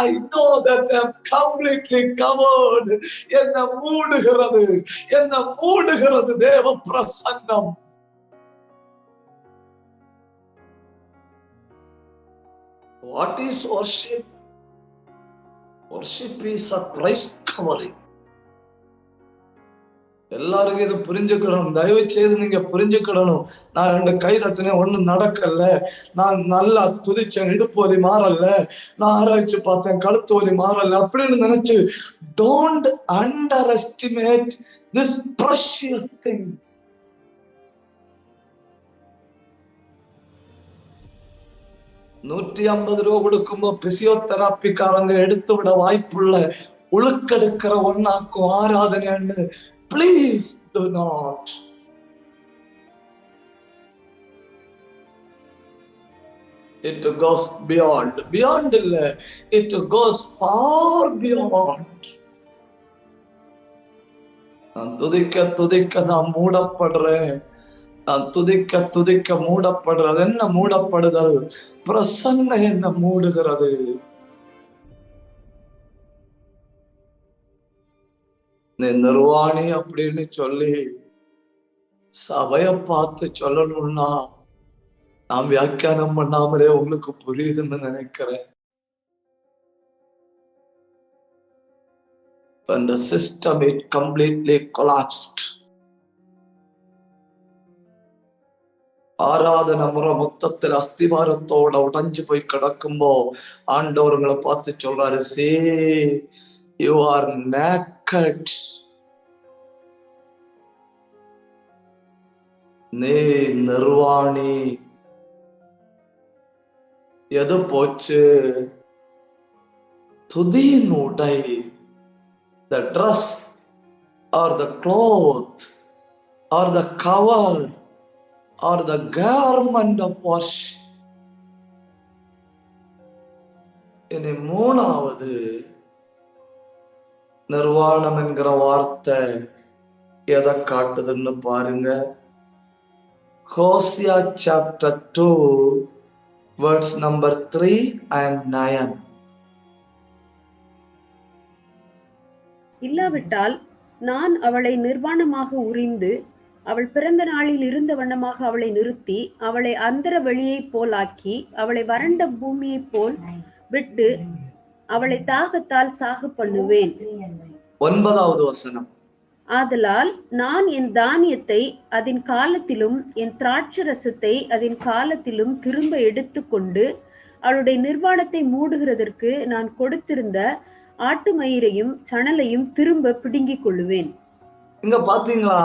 I know that I am completely covered. என்ன மூடுகிறது, என்ன மூடுகிறது தேவ பிரசன்னம். What is worship? Worship is a Christ covering. எல்லாருக்கும் இது புரிஞ்சுக்கணும். தயவு செய்து நீங்க புரிஞ்சுக்கிடணும். நான் 2 கை தட்டினேன், ஒண்ணும் நடக்கல. நான் நல்லா துதிச்சேன், இடுப்பு வலி மாறல. நான் ஆராய்ச்சி பார்த்தேன், கழுத்து வலி மாறல அப்படின்னு நினைச்சு don't underestimate this precious thing. $150 கொடுக்கும்போது பிசியோதெராபிக்காரங்க எடுத்து விட வாய்ப்புள்ள உழுக்கெடுக்கிற ஒண்ணாக்கும் ஆராதனைன்னு please do not. It goes beyond இல்ல, it goes far beyond. நான் துதிக்க துதிக்க நான் மூடப்படுறேன். நான் துதிக்க துதிக்க மூடப்படுறது. என்ன மூடப்படுதல்? பிரசன்ன என்ன மூடுகிறது. நீ நிர்வாணி அப்படின்னு சொல்லி சபைய பார்த்து சொல்லணும்னா நான் வியாக்கியானம் பண்ணாமலே உங்களுக்கு புரியுதுன்னு நினைக்கிறேன். When the system it completely collapsed. ஆராதனை முறை மொத்தத்தில் அஸ்திவாரத்தோட உடைஞ்சு போய் கிடக்கும்போ ஆண்டவர்களை பார்த்து சொல்றாரு, see, you are naked. நீ நிர்வாணி. எது போச்சு? துதியின் உடை. The dress or the cloth or the cover or the garment of worship. இனி மூணாவது நிர்வாணம் என்கிற வார்த்தை எதை காட்டுதுன்னு பாருங்க. Hosea chapter 2 words number 3 and 9. இல்லாவிட்டால் நான் அவளை நிர்வாணமாக உரிந்து அவள் பிறந்த நாளில் இருந்த வண்ணமாக அவளை நிறுத்தி அவளை அந்தர வெளியைப் போல் ஆக்கி அவளை வறண்ட பூமியைப் போல் விட்டு அவளை தாகத்தால் சாக பண்ணுவேன். 9வது வசனம். ஆதலால் நான் என் தானியத்தை அதன் காலத்திலும் என் திராட்சரசத்தை அதன் காலத்திலும் திரும்ப எடுத்துக்கொண்டு அவளுடைய நிர்வாணத்தை மூடுகிறதற்கு நான் கொடுத்திருந்த ஆட்டு மயிரையும் சணலையும் திரும்ப பிடுங்கிக் கொள்ளுவேன். இங்க பாத்தீங்களா,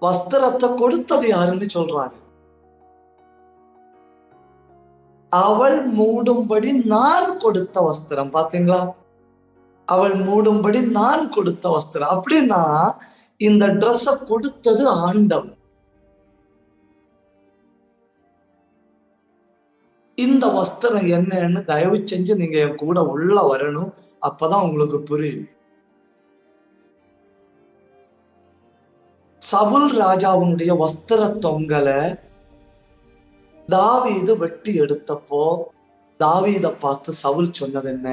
வஸ்திரத்தை கொடுத்தது யாருன்னு சொல்றாரு. அவள் மூடும்படி நான் கொடுத்த வஸ்திரம். பாத்தீங்களா, அவள் மூடும்படி நான் கொடுத்த வஸ்திரம். அப்படின்னா இந்த ட்ரெஸ்ஸ கொடுத்தது ஆண்டவர். இந்த வஸ்திரம் என்னன்னு தயவு செஞ்சு நீங்க என் கூட உள்ள வரணும். அப்பதான் உங்களுக்கு புரியும். சவுல் ராஜாவுடைய வஸ்திர தொங்கலை தாவீது வெட்டி எடுத்தப்போ தாவீதை பார்த்து சவுல் சொன்னது என்ன?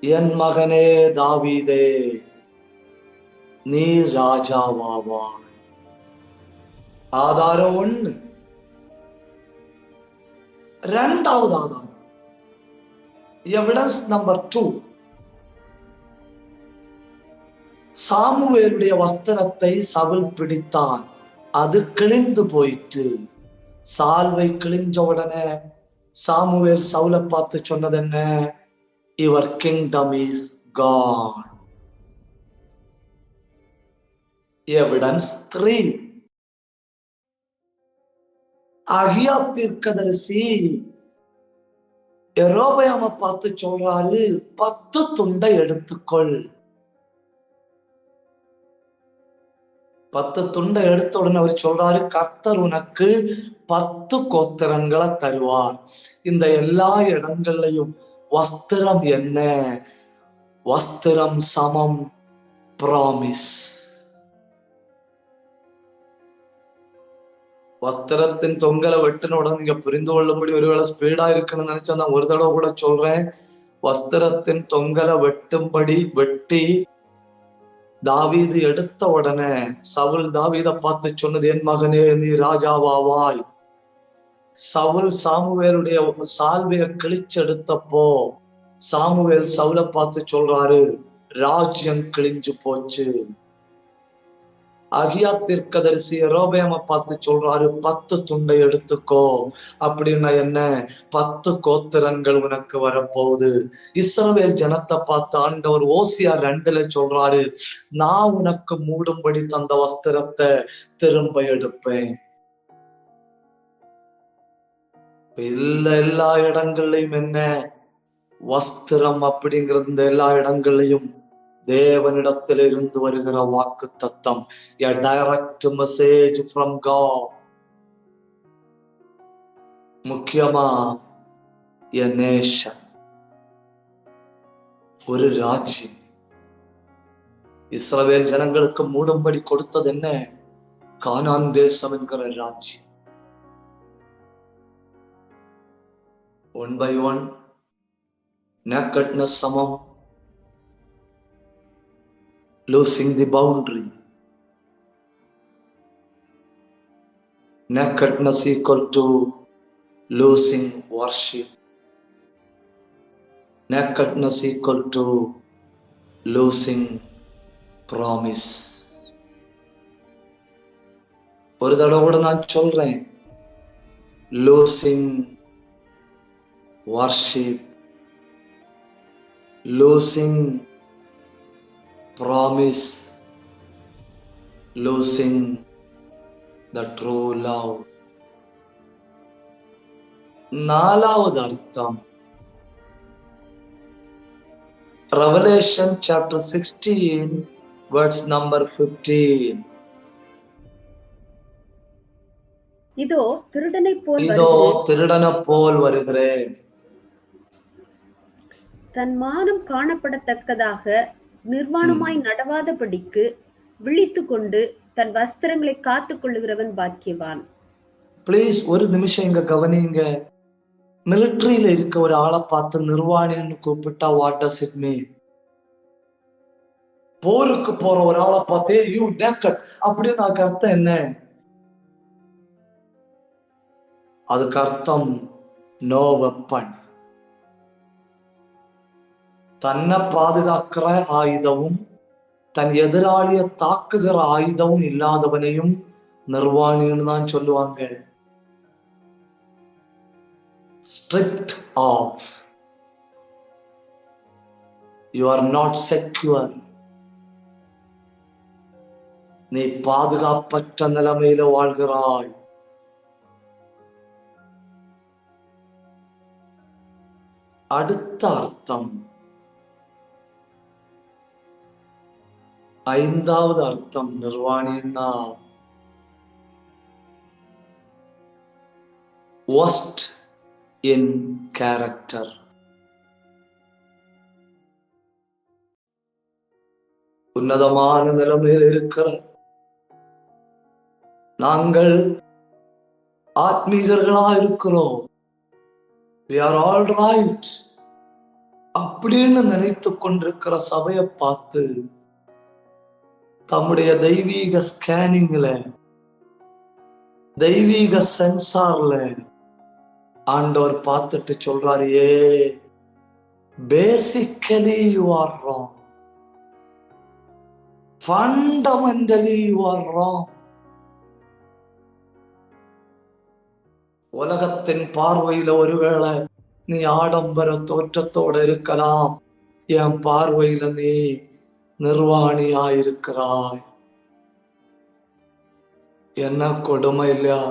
என் மகனே தாவீதே, நீ ராஜாவாவாய். ஆதாரம் 1. இரண்டாவது ஆதாரம் எவிடன்ஸ் நம்பர் 2. சாமுவேலுடைய வஸ்திரத்தை சவுல் பிடித்தான், அது கிழிந்து போயிட்டு. சால்வை கிழிஞ்ச உடனே சாமுவேல் சவுலை பார்த்து சொன்னது என்ன? Your kingdom is gone. Evidence 3. அகியா தீர்க்கதரிசி யெரொபெயாமை பார்த்து சொல்றாரு, 10 துண்டை எடுத்துக்கொள். 10 துண்டை எடுத்த உடனே அவர் சொல்றாரு, கர்த்தர் உனக்கு 10 கோத்திரங்களை தருவார். இந்த எல்லா இடங்கள்லையும் வஸ்திரம் என்ன? வஸ்திரம் சமம் பிராமிஸ். வஸ்திரத்தின் தொங்கலை வெட்டின உடனே நீங்க புரிந்து கொள்ளும்படி ஒருவேளை ஸ்பீடா இருக்குன்னு நினைச்சா நான் ஒரு தடவை கூட சொல்றேன். வஸ்திரத்தின் தொங்கலை வெட்டி தாவீது எடுத்த உடனே சவுல் தாவீதை பார்த்து சொன்னது, என் மகனே நீ ராஜாவாவாய். சவுல் சாமுவேலுடைய சால்வையை கிழிச்செடுத்தப்போ சாமுவேல் சவுலை பார்த்து சொல்றாரு, ராஜ்யம் கிழிஞ்சு போச்சு. அகியா தீர்க்கதரிசி யெரொபெயாமை பார்த்து சொல்றாரு, 10 துண்டை எடுத்துக்கோ. அப்படின்னா என்ன? 10 கோத்திரங்கள் உனக்கு வரப்போகுது. இஸ்ரவேல் ஜனத்தை பார்த்து ஆண்டவர் ஓசியா 2 சொல்றாரு, நான் உனக்கு மூடும்படி தந்த வஸ்திரத்தை திரும்ப எடுப்பேன். எல்லா இடங்கள்லயும் என்ன? வஸ்திரம் அப்படிங்கிறது இந்த எல்லா இடங்கள்லயும் தேவனிடத்தில் இருந்து வருகிற வாக்கு தத்தம். A direct message from God. முக்கியமா a nation, ஒரு ராஜ்யம். இஸ்ரவேல் ஜனங்களுக்கு மூடும்படி கொடுத்தது என்ன? கானான் தேசம் என்கிற ராஜ்யம். 1 by 1 nakedness சமம் losing the boundary. Nakedness equal to losing worship. Nakedness equal to losing promise. ஒரு தடவை கூட நான் சொல்றேன், losing worship, losing promise, losing the true love. 4வது அர்த்தம் Revelation chapter 16 verse number 15. இதோ திருடனை போல் இதோ வருகிறேன். திருடனை போல் வருகிறேன். தன் மானம் காணப்படத்தக்கதாக நிர்வாணமாய் நடவாதபடிக்கு விழித்து கொண்டு தன் வஸ்திரங்களை காத்துக் கொள்ளுகிறவன் பாக்கியவான். பிளீஸ் ஒரு நிமிஷம் இங்க கவனிங்க. மிலிட்டரியில இருக்க ஒரு ஆளை பார்த்து நிர்வாணின்னு கூப்பிட்டா வாட் டஸ் இட் மீன்? போருக்கு போற ஒரு ஆளை பார்த்தே யூ நேக்கட் அப்படின்னு அதுக்கு அர்த்தம் என்ன? அதுக்கு அர்த்தம் நோ வெப்பன். தன்னை பாதுகாக்கிற ஆயுதமும் தன் எதிராளிய தாக்குகிற ஆயுதமும் இல்லாதவனையும் நிர்வாணின்னு தான் சொல்லுவாங்க. Stripped off. You are not secure. நீ பாதுகாப்பற்ற நிலைமையில வாழ்கிறாய். அடுத்த அர்த்தம், ஐந்தாவது அர்த்தம் நிர்வாணின்னா worst in character. உன்னதமான நிலைமையில் இருக்கிற நாங்கள் ஆத்மீகர்களா இருக்கிறோம், we are all right அப்படின்னு நினைத்து கொண்டிருக்கிற சபையை பார்த்து தம்முடைய தெய்வீக ஸ்கேனிங்ல, தெய்வீக சென்சார்ல ஆண்டவர் பார்த்துட்டு சொல்றாரு, a basically you are wrong, fundamentally you are wrong. உலகத்தின் பார்வையில ஒருவேளை நீ ஆடம்பர தோற்றத்தோட இருக்கலாம், என் பார்வையில நீ நிர்வாணியாயிருக்கிறாய். என்ன கொடுமை இல்லையா?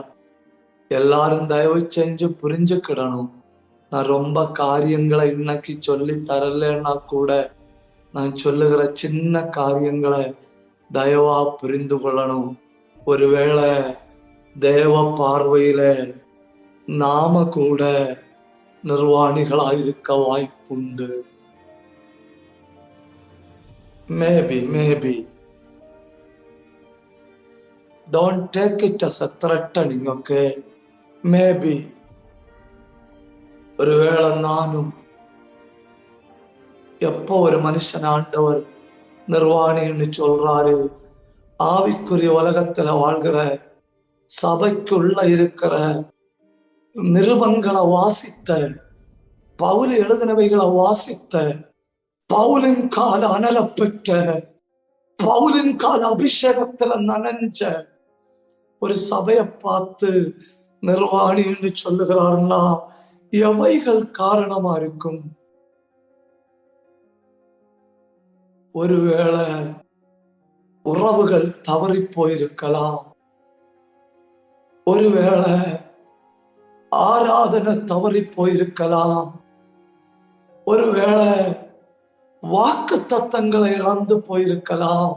எல்லாரும் தயவு செஞ்சு புரிஞ்சுக்கிடணும். நான் ரொம்ப காரியங்களை இன்னைக்கு சொல்லி தரலன்னா கூட நான் சொல்லுகிற சின்ன காரியங்களை தயவா புரிந்து கொள்ளணும். ஒருவேளை தேவ பார்வையில நாம கூட நிர்வாணிகளாயிருக்க வாய்ப்புண்டு. Maybe don't take it as a threatening, okay? Maybe ஒருவேளை நானும் எப்போ ஒரு மனுஷன் ஆண்டவர் நிர்வாணின்னு சொல்றாரு, ஆவிக்குரிய உலகத்துல வாழ்கிற சபைக்குள்ள இருக்கிற நிருபங்களை வாசித்த, பவுல் எழுதினவைகளை வாசித்த, பவுலின் கால அனல பெற்ற, பவுலின் கால அபிஷேகத்துல நனைஞ்ச ஒரு சபையை பார்த்து நிர்வாணின்னு சொல்லுகிறாருன்னா எவைகள் காரணமா இருக்கும்? ஒருவேளை உறவுகள் தவறி போயிருக்கலாம், ஒருவேளை ஆராதனை தவறி போயிருக்கலாம், ஒருவேளை வாக்கு தத்தங்களை இழந்து போயிருக்கலாம்,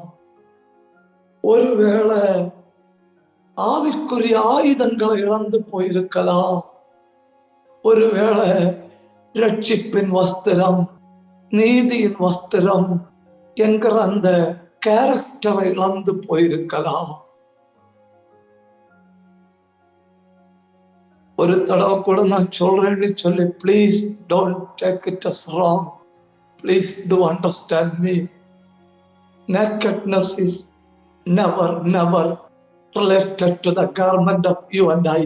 ஒருவேளை ஆவிக்குரிய ஆயுதங்களை இழந்து போயிருக்கலாம், ஒருவேளை ரட்சிப்பின் வஸ்திரம், நீதியின் வஸ்திரம் என்கிற அந்த கேரக்டரை இழந்து போயிருக்கலாம். ஒரு தடவை கூட நான் சொல்றேன்னு சொல்லி please don't take it as wrong, please to understand me. Nakedness is never related to the garment of you and I.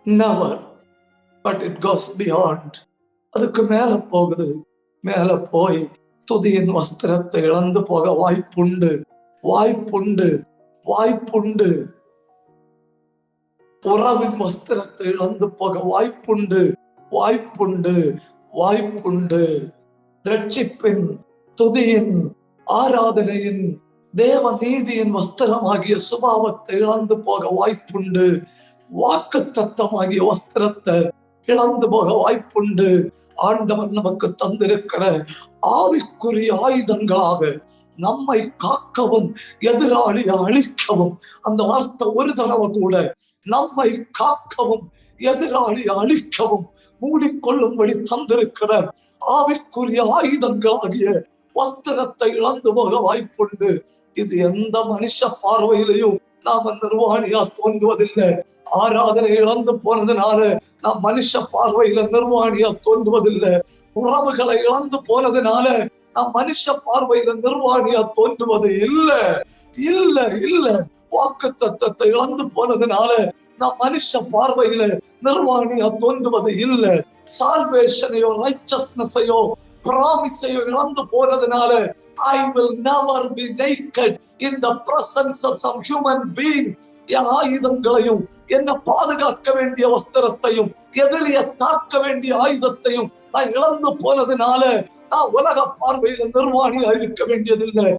Never. But it goes beyond. அதுக்கு மேல போகுது. மேல போய் துதியின் வஸ்திரத்தை இழந்து போக வாய்ப்புண்டு, வாய்ப்புண்டு, வாய்ப்புண்டு. உறவின் வஸ்திரத்தை இழந்து போக வாய்ப்புண்டு, வாய்ப்புண்டு, வாய்ப்புண்டு. ரட்சிப்பின், துதியின், ஆராதனையின், தேவ நீதியின் வஸ்திரமாகிய சுபாவத்தை இழந்து போக வாய்ப்புண்டு. வாக்கு தத்தமாகிய வஸ்திரத்தை இழந்து போக வாய்ப்புண்டு. ஆண்டவர் நமக்கு தந்திருக்கிற ஆவிக்குரிய ஆயுதங்களாக நம்மை காக்கவும் எதிராளியை அழிக்கவும், அந்த வார்த்தை ஒரு தடவை கூட நம்மை காக்கவும் எதிராளி அழிக்கவும் மூடிக்கொள்ளும்படி தந்திருக்கிற ஆவிக்குரிய ஆயுதங்களாகிய வஸ்திரத்தை இழந்து போக வாய்ப்புண்டு. இது எந்த மனுஷ பார்வையிலையும் நாம நிர்வாணியா தோன்றுவதில்லை. ஆராதனை இழந்து போனதுனால நாம் மனுஷ பார்வையில நிர்வாணியா தோன்றுவதில்லை. உறவுகளை இழந்து போனதுனால நாம் மனுஷ பார்வையில நிர்வாணியா தோன்றுவது இல்லை. இல்ல இல்ல வாக்கு தத்தத்தை இழந்து போனதுனால நாம் மனுஷ பார்வையில நிர்வாணியா தோன்றுவது இல்லை. சால்வேஷனையோ ரைச்சஸ்னஸையோ ப்ராமிஸையோ இழந்து போனதுனால I will never be naked in the presence of some human being. என் ஆயுதங்களையும் என்ன பாதுகாக்க வேண்டிய வஸ்திரத்தையும் எதிரிய தாக்க வேண்டிய ஆயுதத்தையும் நான் இழந்து போனதுனால நான் உலக பார்வையில நிர்வாணியா இருக்க வேண்டியதில்லை.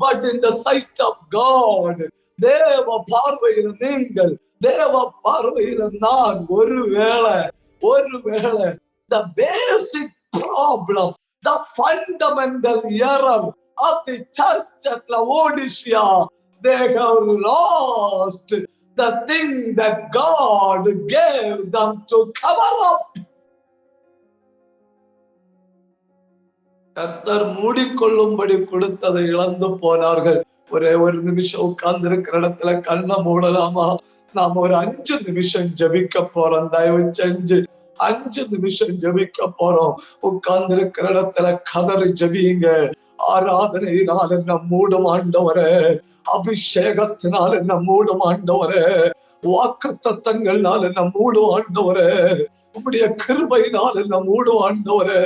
But in the sight of God, தேவ பார்வையில நீங்கள், தேவ பார்வையில நான் ஒருவேளை the basic problem, the fundamental error of the church at Laodicea, they have lost the thing that God gave them to cover up. கர்த்தர் மூடிக்கொள்ளும்படி கொடுத்ததை இழந்து போனார்கள். ஒரே ஒரு நிமிஷம் உட்கார்ந்து இருக்கிற இடத்துல கண்ணை மூடலாமா? நாம ஒரு 5 நிமிஷம் ஜெபிக்க போறோம். தயவு செஞ்சு 5 நிமிஷம் ஜெபிக்க போறோம். உட்கார்ந்து இருக்கிற இடத்துல கதறி ஜெபியுங்க. ஆராதனையினால் என்ன மூடும் ஆண்டவரே, அபிஷேகத்தினால் என்ன மூடும் ஆண்டவரே, வாக்கு தத்தங்கள்னால் என்ன மூடும் ஆண்டவரே, உம்முடைய கிருபையினால் என்ன மூடும் ஆண்டவரே.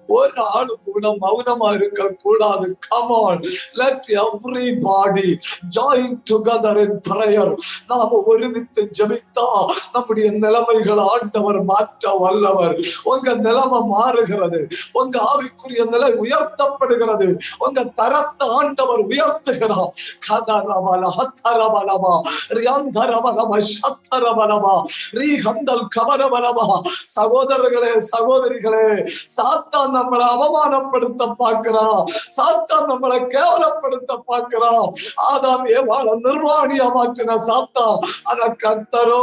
ஒரு ஆளு கூட மௌனமா இருக்க கூடாது. Come on, let everybody join together in prayer. நாம ஒருமித்து ஜெபித்தா நம்முடைய நிலைமைகள் ஆண்டவர் மாற்ற வல்லவர். உங்க நிலைமை மாறுகிறது, உங்க ஆவிக்குரிய நிலை உயர்த்தப்படுகிறது, உங்க தரத்தை ஆண்டவர் உயர்த்துகிறார். கதரபல ஹத்தரபலமா ரியாந்தரபலமா சத்தரபலமா ரீஹந்தல் கபரபலமா. சகோதரர்களே, சகோதரிகளே, சாத்தான் நம்மளை அவமானப்படுத்த பார்க்கிறான், சாத்தான் நம்மளை கேவலப்படுத்த பார்க்கிறான். ஆதாம் ஏவாளை நிர்வாணியா மாற்றின சாத்தான். ஆனா கர்த்தரோ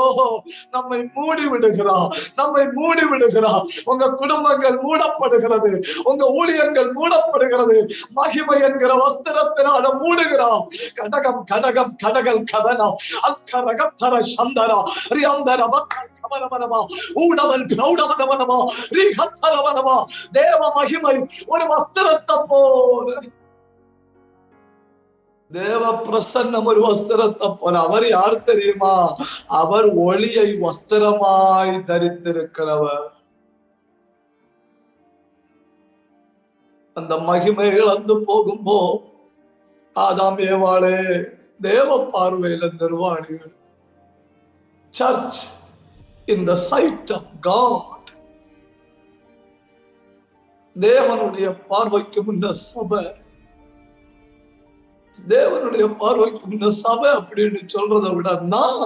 நம்மை மூடி விடுகிறார், நம்மை மூடி விடுகிறார். உங்க குடும்பங்கள் மூடப்படுகிறது, உங்க ஊழியங்கள் மூடப்படுகிறது. மகிமை என்கிற வஸ்திரத்தினால மூடுகிறார். கடகம் கடகம் கடகல் கதனம் அக்கரகத்தர சந்தரா ரியாந்தர மக்கள் கமரமனமா ஊடவன் பிரௌடமனமனமா ரீஹத்தரமனமா. தேவ மகிமை ஒரு வஸ்திரத்தை போல, தேவ பிரசன்னம் ஒரு வஸ்திரத்தை போல. அவர் யார் தெரியுமா? அவர் ஒளியை வஸ்திரமாய் தரித்திருக்கிறவர். அந்த மகிமை இழந்து போகும்போ ஆதாம் ஏவாளே தேவ பார்வையில நிர்வாணிகள். Church in the sight of God, தேவனுடைய பார்வைக்கு முன்ன சபை, தேவனுடைய பார்வைக்கு முன்ன சபை அப்படின்னு சொல்றதை விட நான்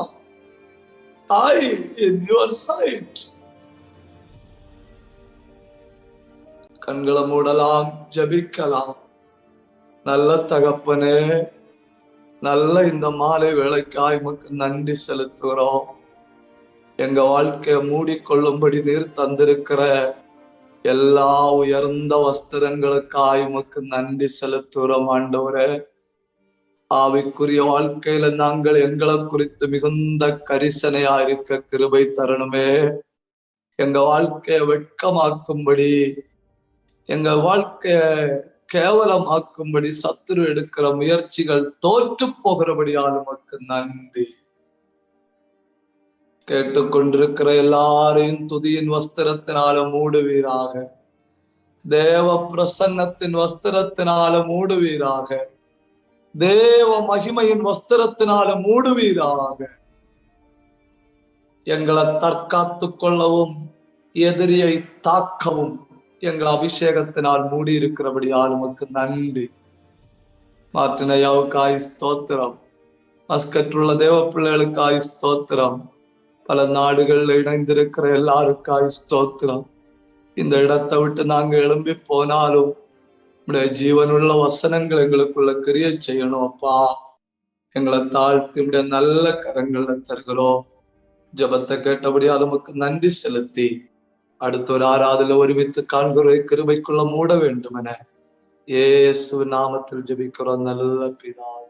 ஐ இன் யுவர் சைட். கண்களை மூடலாம், ஜெபிக்கலாம். நல்ல தகப்பனே, நல்ல இந்த மாலை வேளைக்காய் உமக்கு நன்றி செலுத்துகிறோம். எங்க வாழ்க்கையை மூடிக்கொள்ளும்படி நீர் தந்திருக்கிற எல்லா உயர்ந்த வஸ்திரங்களுக்காய் உமக்கு நன்றி செலுத்துகிறோம் ஆண்டவரே. ஆவிக்குரிய வாழ்க்கையில நாங்கள் எங்களை குறித்து மிகுந்த கரிசனையா இருக்க கிருபை தரணுமே. எங்க வாழ்க்கைய வெட்கமாக்கும்படி, எங்க வாழ்க்கைய கேவலமாக்கும்படி சத்துரு எடுக்கிற முயற்சிகள் தோற்று போகிறபடியால் உமக்கு நன்றி. கேட்டுக்கொண்டிருக்கிற எல்லாரையும் துதியின் வஸ்திரத்தினால மூடுவீராக, தேவ பிரசன்னத்தின் வஸ்திரத்தினால மூடுவீராக, தேவ மகிமையின் வஸ்திரத்தினால மூடுவீராக. எங்களை தற்காத்து கொள்ளவும் எதிரியை தாக்கவும் எங்கள் அபிஷேகத்தினால் மூடி இருக்கிறபடியால் உமக்கு நன்றி. மாற்றினையாவுக்காய் ஸ்தோத்திரம். மஸ்கற்றுள்ள தேவ பிள்ளைகளுக்காய் ஸ்தோத்திரம். பல நாடுகள்ல இணைந்திருக்கிற எல்லாருக்காய் ஸ்தோத்திரம். இந்த இடத்தை விட்டு நாங்க எழும்பி போனாலும் உடைய ஜீவனுள்ள வசனங்கள் எங்களுக்குள்ள கிரியை செய்யணும் அப்பா. எங்களை தாழ்த்தி உடைய நல்ல கரங்கள்ல தருகிறோம். ஜபத்தை கேட்டபடியா நமக்கு நன்றி செலுத்தி அடுத்த ஒரு ஆராதல ஒருமித்து காண்கிற கிருபைக்குள்ள மூட வேண்டும் என இயேசு நாமத்தில் ஜெபிக்கிறோம் நல்ல பிதாவே.